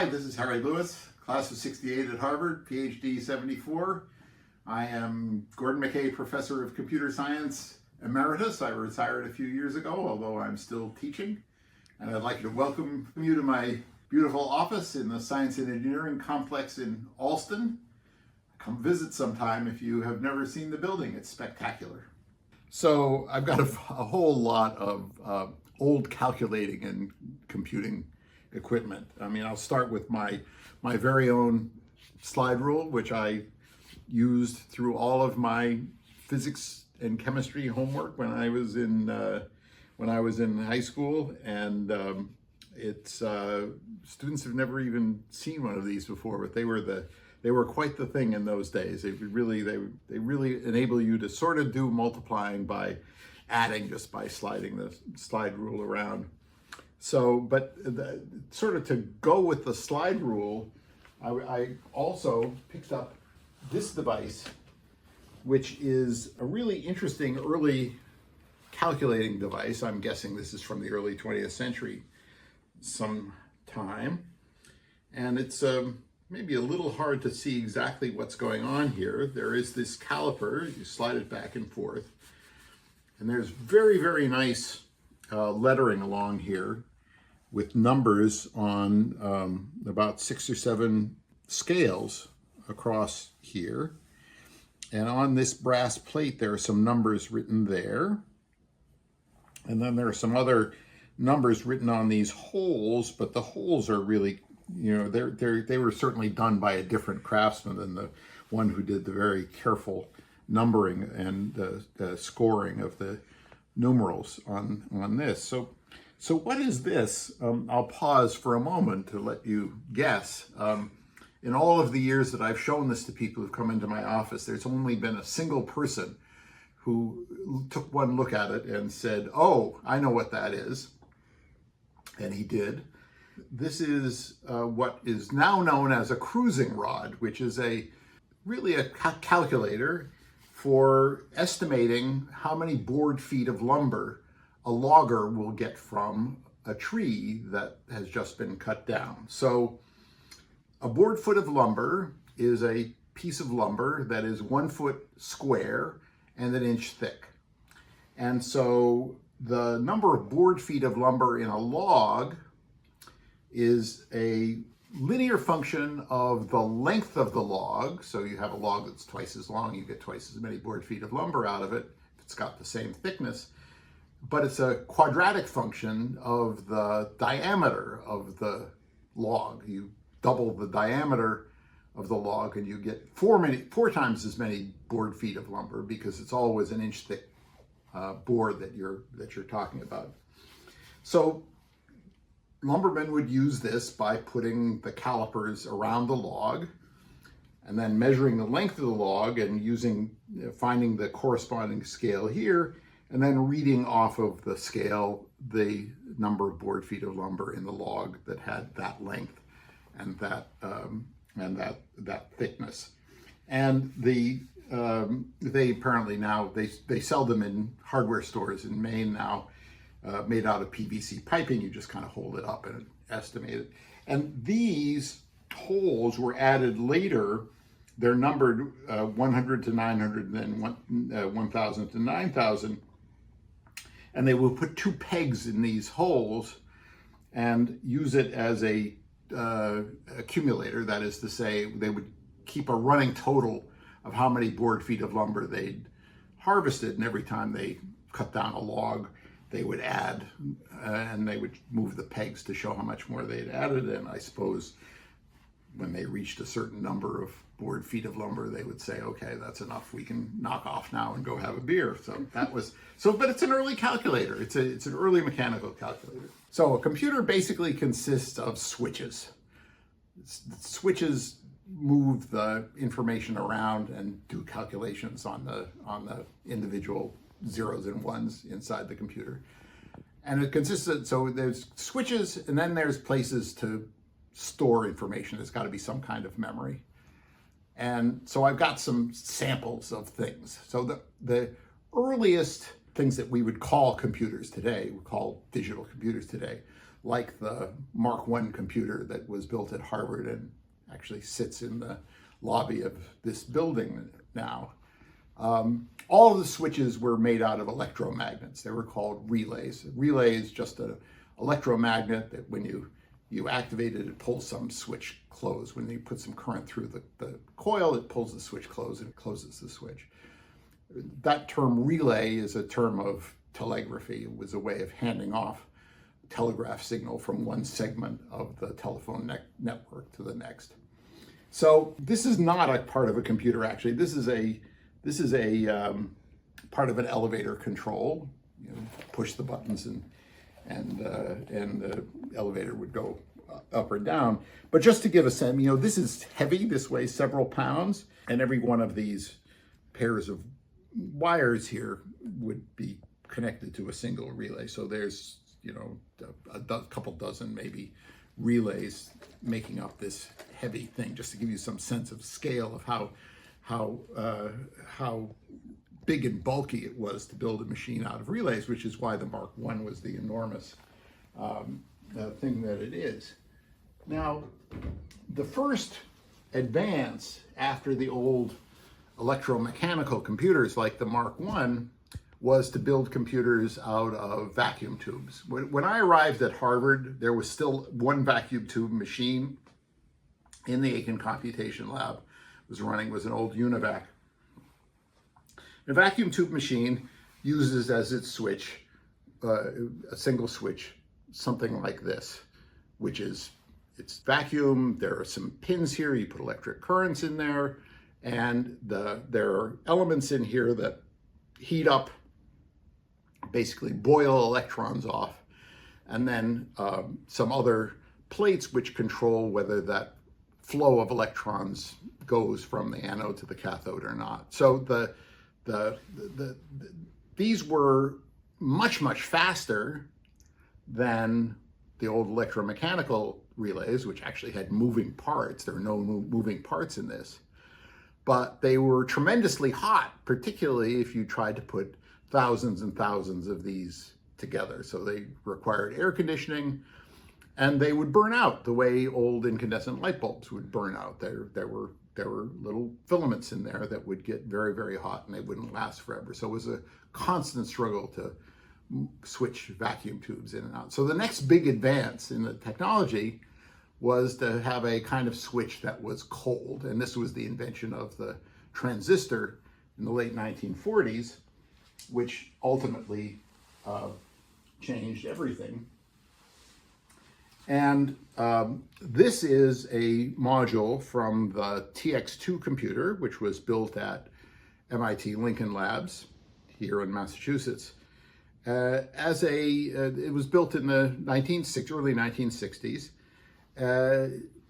Hi, this is Harry Lewis, class of 68 at Harvard, Ph.D. 74. I am Gordon McKay Professor of Computer Science, Emeritus. I retired a few years ago, although I'm still teaching. And I'd like to welcome you to my beautiful office in the Science and Engineering Complex in Allston. Come visit sometime if you have never seen the building. It's spectacular. So I've got a whole lot of old calculating and computing equipment. I mean, I'll start with my very own slide rule, which I used through all of my physics and chemistry homework when I was in high school, and students have never even seen one of these before, but they were quite the thing in those days. They really enable you to sort of do multiplying by adding, just by sliding the slide rule around. So, but sort of to go with the slide rule, I also picked up this device, which is a really interesting early calculating device. I'm guessing this is from the early 20th century sometime. And it's maybe a little hard to see exactly what's going on here. There is this caliper, you slide it back and forth, and there's very, very nice lettering along here with numbers on about 6 or 7 scales across here. And on this brass plate, there are some numbers written there. And then there are some other numbers written on these holes, but the holes are really, you know, they were certainly done by a different craftsman than the one who did the very careful numbering and the scoring of the numerals on this. So what is this? I'll pause for a moment to let you guess. In all of the years that I've shown this to people who've come into my office, there's only been a single person who took one look at it and said, "Oh, I know what that is." And he did. This is what is now known as a cruising rod, which is really a calculator for estimating how many board feet of lumber a logger will get from a tree that has just been cut down. So a board foot of lumber is a piece of lumber that is 1 foot square and 1 inch thick. And so the number of board feet of lumber in a log is a linear function of the length of the log. So you have a log that's twice as long, you get twice as many board feet of lumber out of it if it's got the same thickness. But it's a quadratic function of the diameter of the log. You double the diameter of the log and you get 4 times as many board feet of lumber, because it's always 1 inch thick board that you're talking about. So lumbermen would use this by putting the calipers around the log and then measuring the length of the log and finding the corresponding scale here, and then reading off of the scale the number of board feet of lumber in the log that had that length and that thickness. And they apparently now they sell them in hardware stores in Maine now, made out of PVC piping. You just kind of hold it up and estimate it. And these holes were added later. They're numbered 100 to 900, and then 1,000 to 9,000. And they will put 2 pegs in these holes and use it as a accumulator. That is to say, they would keep a running total of how many board feet of lumber they'd harvested, and every time they cut down a log, they would add, and they would move the pegs to show how much more they'd added. And I suppose when they reached a certain number of board feet of lumber, they would say, "Okay, that's enough. We can knock off now and go have a beer." So that was but it's an early calculator. It's an early mechanical calculator. So a computer basically consists of switches. Switches move the information around and do calculations on the individual zeros and ones inside the computer. And it consists of, so there's switches, and then there's places to store information. There's got to be some kind of memory. And so I've got some samples of things. So the earliest things that we would call computers today, we call digital computers today, like the Mark I computer that was built at Harvard and actually sits in the lobby of this building now. All of the switches were made out of electromagnets. They were called relays. A relay is just an electromagnet that when you activate it, it pulls some switch closed. When you put some current through the coil, it pulls the switch closed and it closes the switch. That term relay is a term of telegraphy. It was a way of handing off telegraph signal from one segment of the telephone network to the next. So this is not a part of a computer, actually. This is a part of an elevator control. You know, push the buttons and the elevator would go up or down. But just to give a sense, this is heavy. This weighs several pounds, and every one of these pairs of wires here would be connected to a single relay. So there's a couple dozen maybe relays making up this heavy thing, just to give you some sense of scale of how big and bulky it was to build a machine out of relays, which is why the Mark I was the enormous thing that it is. Now, the first advance after the old electromechanical computers like the Mark I was to build computers out of vacuum tubes. When I arrived at Harvard, there was still one vacuum tube machine in the Aiken Computation Lab. Was an old Univac. A vacuum tube machine uses as its switch, a single switch, something like this, which is, it's vacuum, there are some pins here, you put electric currents in there, and there are elements in here that heat up, basically boil electrons off, and then some other plates which control whether that flow of electrons goes from the anode to the cathode or not. So these were much faster than the old electromechanical relays, which actually had moving parts. There were no moving parts in this, but they were tremendously hot, particularly if you tried to put thousands and thousands of these together. So they required air conditioning, and they would burn out the way old incandescent light bulbs would burn out. There were little filaments in there that would get very hot, and they wouldn't last forever. So it was a constant struggle to switch vacuum tubes in and out. So the next big advance in the technology was to have a kind of switch that was cold. And this was the invention of the transistor in the late 1940s, which ultimately changed everything. And this is a module from the TX2 computer, which was built at MIT Lincoln Labs here in Massachusetts. It was built in the early 1960s,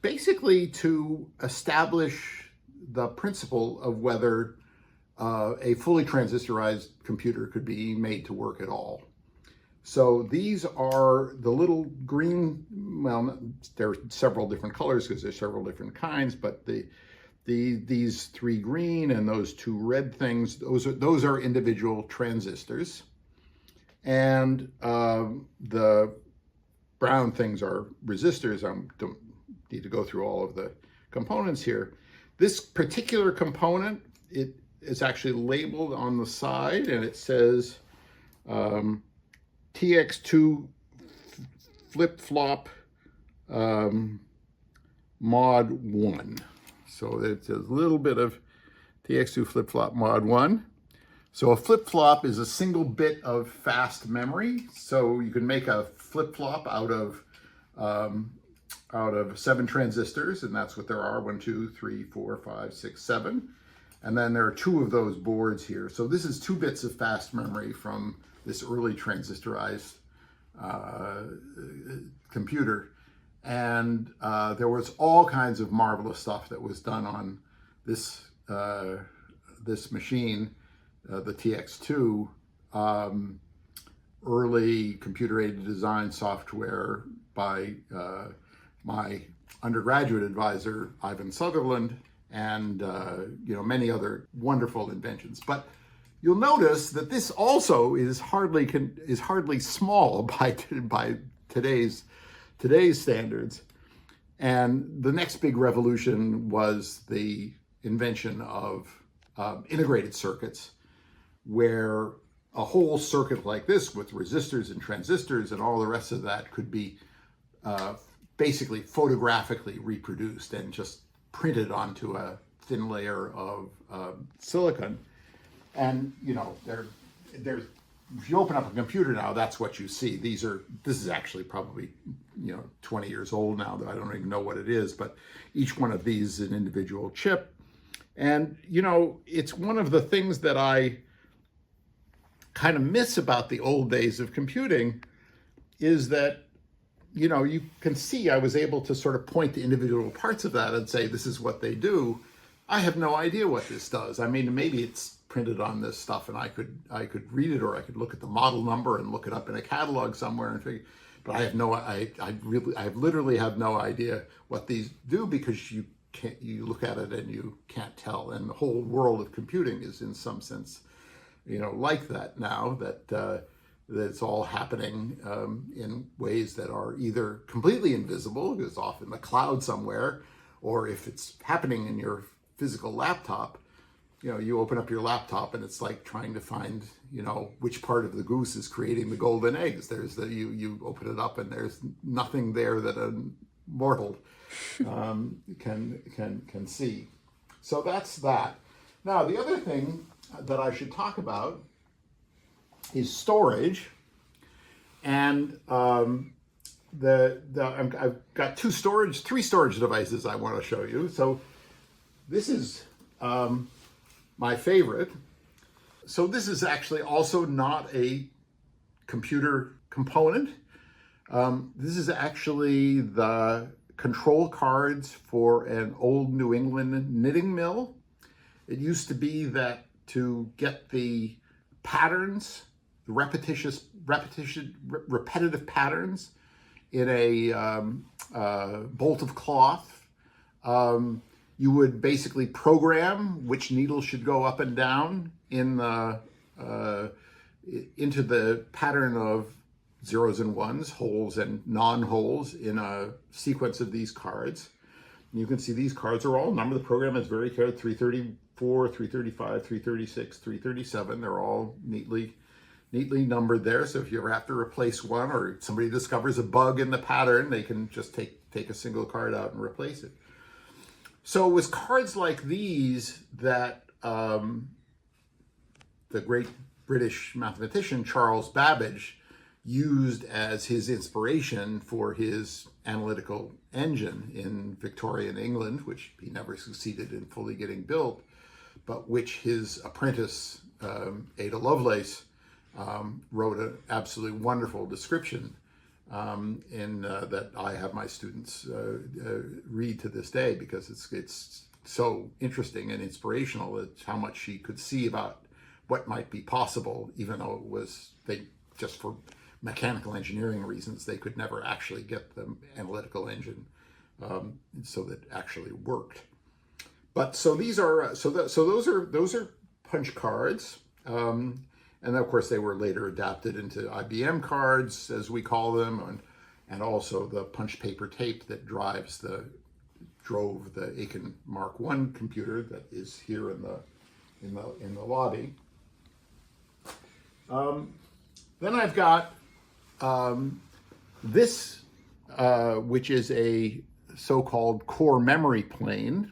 basically to establish the principle of whether a fully transistorized computer could be made to work at all. So these are the little green, well, there are several different colors because there's several different kinds, but these three green and those two red things, those are individual transistors. And the brown things are resistors. I don't need to go through all of the components here. This particular component, it is actually labeled on the side, and it says TX2 flip-flop mod 1. So it's a little bit of TX2 flip-flop mod 1. So a flip-flop is a single bit of fast memory. So you can make a flip-flop out of 7 transistors, and that's what there are: 1, 2, 3, 4, 5, 6, 7. And then there are 2 of those boards here. So this is 2 bits of fast memory from this early transistorized computer. And there was all kinds of marvelous stuff that was done on this machine, the TX2, early computer-aided design software by my undergraduate advisor, Ivan Sutherland, and many other wonderful inventions. But you'll notice that this also is hardly small by today's standards. And the next big revolution was the invention of integrated circuits, where a whole circuit like this with resistors and transistors and all the rest of that could be basically photographically reproduced and just printed onto a thin layer of silicon. And there's if you open up a computer now, that's what you see. This is actually probably 20 years old now. I don't even know what it is, but each one of these is an individual chip. And it's one of the things that I kind of miss about the old days of computing is that you can see I was able to sort of point to individual parts of that and say, this is what they do. I have no idea what this does. I mean, maybe it's printed on this stuff and I could read it, or I could look at the model number and look it up in a catalog somewhere and figure, but I literally have no idea what these do, because you look at it and you can't tell. And the whole world of computing is in some sense, like that now, that it's all happening in ways that are either completely invisible, because it's off in the cloud somewhere, or if it's happening in your physical laptop, you open up your laptop and it's like trying to find, which part of the goose is creating the golden eggs. You open it up and there's nothing there that a mortal can see. So that's that. Now, the other thing that I should talk about is storage. And I've got three storage devices I want to show you. So this is my favorite. So this is actually also not a computer component. This is actually the control cards for an old New England knitting mill. It used to be that to get the patterns, the repetitive patterns in a bolt of cloth, you would basically program which needle should go up and down into the pattern of zeros and ones, holes and non-holes in a sequence of these cards. And you can see these cards are all numbered. The program is very clear: 334, 335, 336, 337. They're all neatly numbered there. So if you ever have to replace one, or somebody discovers a bug in the pattern, they can just take a single card out and replace it. So it was cards like these that the great British mathematician Charles Babbage used as his inspiration for his analytical engine in Victorian England, which he never succeeded in fully getting built, but which his apprentice, Ada Lovelace, wrote an absolutely wonderful description that I have my students read to this day, because it's so interesting and inspirational. It's how much she could see about what might be possible, even though they just for mechanical engineering reasons they could never actually get the analytical engine so that actually worked. But so these are those are punch cards. And of course, they were later adapted into IBM cards, as we call them, and also the punch paper tape that drove the Aiken Mark I computer that is here in the lobby. Then I've got this, which is a so-called core memory plane,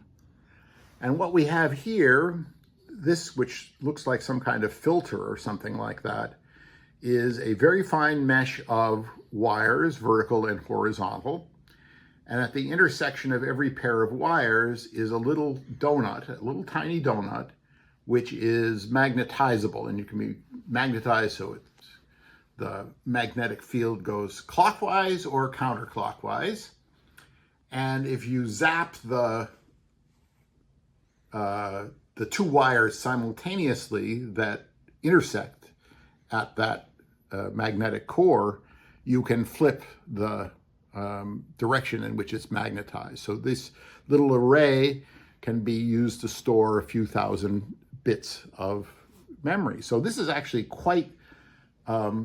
and what we have here, this, which looks like some kind of filter or something like that, is a very fine mesh of wires, vertical and horizontal. And at the intersection of every pair of wires is a little donut, a little tiny donut, which is magnetizable. And you can be magnetized so the magnetic field goes clockwise or counterclockwise. And if you zap the two wires simultaneously that intersect at that magnetic core, you can flip the direction in which it's magnetized. So this little array can be used to store a few thousand bits of memory. So this is actually quite a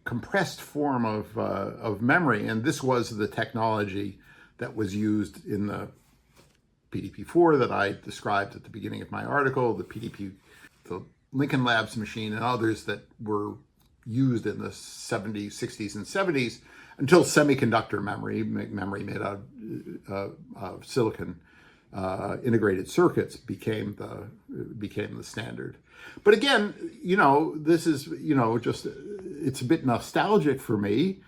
compressed form of memory, and this was the technology that was used in the PDP-4 that I described at the beginning of my article, the Lincoln Labs machine, and others that were used in the 70s, 60s, and 70s until semiconductor memory made out of silicon integrated circuits became the standard. But again, this is, just, it's a bit nostalgic for me,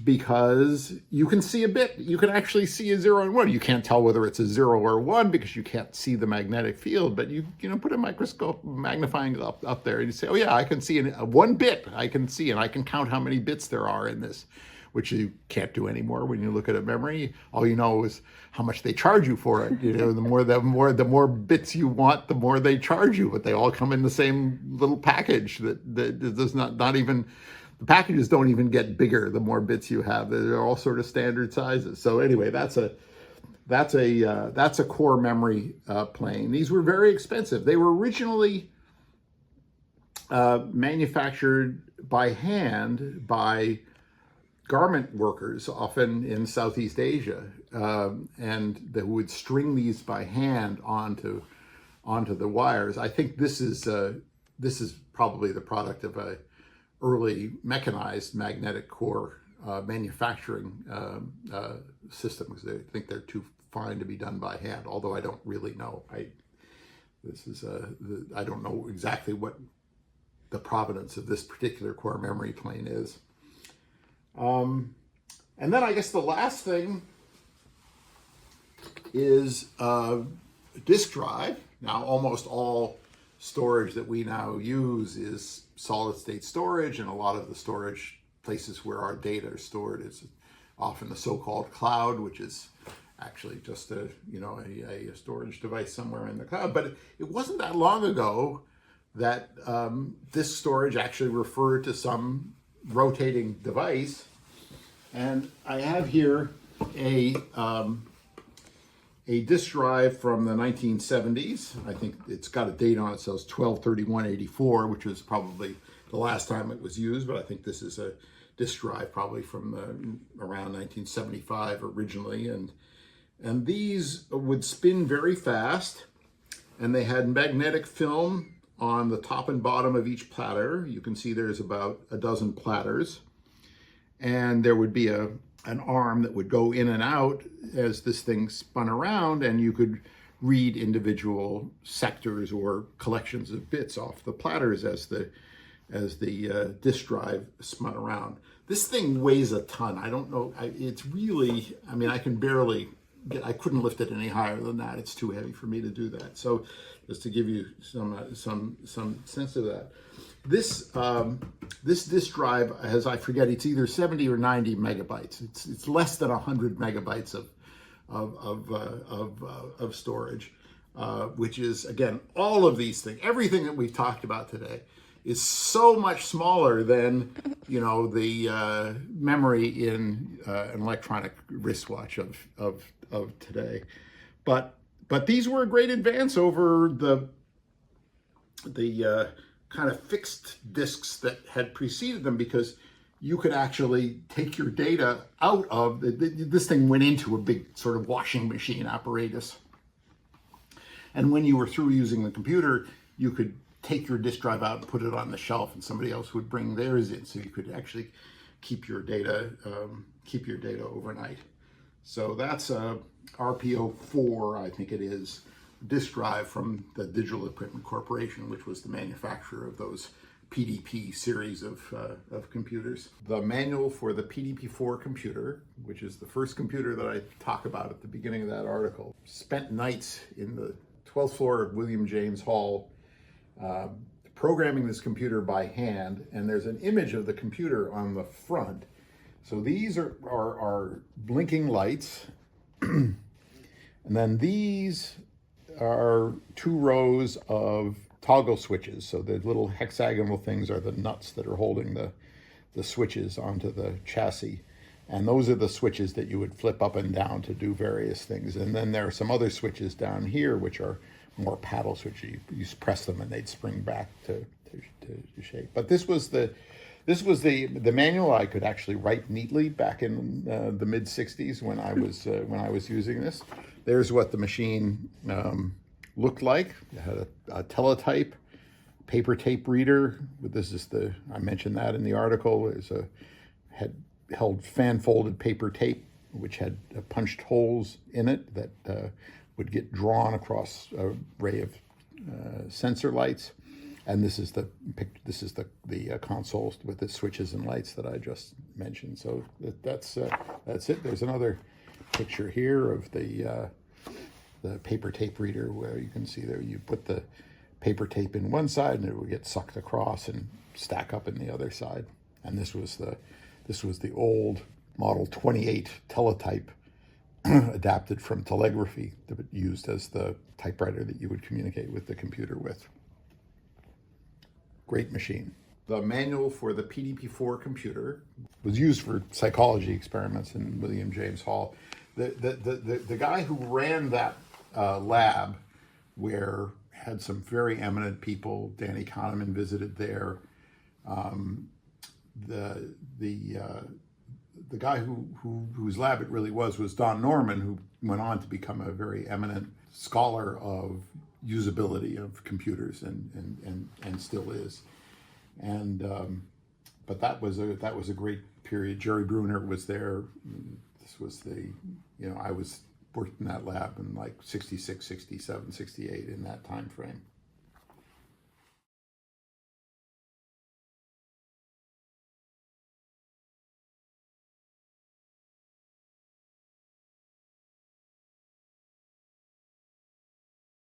because you can see a bit, you can actually see a 0 and 1. You can't tell whether it's a 0 or 1 because you can't see the magnetic field, but you put a microscope magnifying up there and you say, oh yeah, I can see one bit, I can see, and I can count how many bits there are in this, which you can't do anymore when you look at a memory. All you know is how much they charge you for it. The more bits you want, the more they charge you, but they all come in the same little package that does not even, the packages don't even get bigger the more bits you have. They're all sort of standard sizes. So anyway, that's a core memory plane. These were very expensive. They were originally manufactured by hand by garment workers, often in Southeast Asia, and they would string these by hand onto the wires. I think this is probably the product of a early mechanized magnetic core manufacturing system, because they think they're too fine to be done by hand. Although I don't really know. I don't know exactly what the provenance of this particular core memory plane is. And then I guess the last thing is disk drive. Now, almost all storage that we now use is solid state storage, and a lot of the storage places where our data are stored is often the so-called cloud, which is actually just a storage device somewhere in the cloud. But it wasn't that long ago that this storage actually referred to some rotating device. And I have here a disk drive from the 1970s. I think it's got a date on it, so it's 12/31/84, which was probably the last time it was used, but I think this is a disk drive probably from around 1975 originally. And these would spin very fast, and they had magnetic film on the top and bottom of each platter. You can see there's about a dozen platters, and there would be an arm that would go in and out as this thing spun around, and you could read individual sectors or collections of bits off the platters as the disk drive spun around. This thing weighs a ton. I don't know. It's really, I can barely I couldn't lift it any higher than that. It's too heavy for me to do that. So just to give you some sense of that. This disk drive has, I forget, it's either 70 or 90 megabytes. It's less than 100 megabytes of storage, which is, again, all of these things, everything that we've talked about today is so much smaller than, the memory in an electronic wristwatch of today. But these were a great advance over the kind of fixed disks that had preceded them, because you could actually take your data out of this thing went into a big sort of washing machine apparatus. And when you were through using the computer, you could take your disk drive out and put it on the shelf, and somebody else would bring theirs in, so you could actually keep your data overnight. So that's a RPO4, I think it is, disk drive from the Digital Equipment Corporation, which was the manufacturer of those PDP series of computers. The manual for the PDP-4 computer, which is the first computer that I talk about at the beginning of that article, spent nights in the 12th floor of William James Hall programming this computer by hand, and there's an image of the computer on the front. So these are blinking lights, and then these are 2 rows of toggle switches. So the little hexagonal things are the nuts that are holding the switches onto the chassis. And those are the switches that you would flip up and down to do various things. And then there are some other switches down here which are more paddles, which you press them and they'd spring back to shape. But this was the manual I could actually write neatly back in the mid '60s when I was using this. There's what the machine looked like. It had a teletype, paper tape reader. This is I mentioned that in the article. Held fan-folded paper tape, which had punched holes in it that would get drawn across a ray of sensor lights. And this is the console with the switches and lights that I just mentioned. So that's it. There's another picture here of the paper tape reader, where you can see there you put the paper tape in one side and it would get sucked across and stack up in the other side. And this was the old Model 28 teletype adapted from telegraphy that was used as the typewriter that you would communicate with the computer with. Great machine. The manual for the PDP-4 computer was used for psychology experiments in William James Hall. The guy who ran that lab, where had some very eminent people, Danny Kahneman visited there. The guy whose lab it really was Don Norman, who went on to become a very eminent scholar of usability of computers and still is. And but that was a great period. Jerry Bruner was there. This was I was worked in that lab in like 66, 67, 68 in that time frame.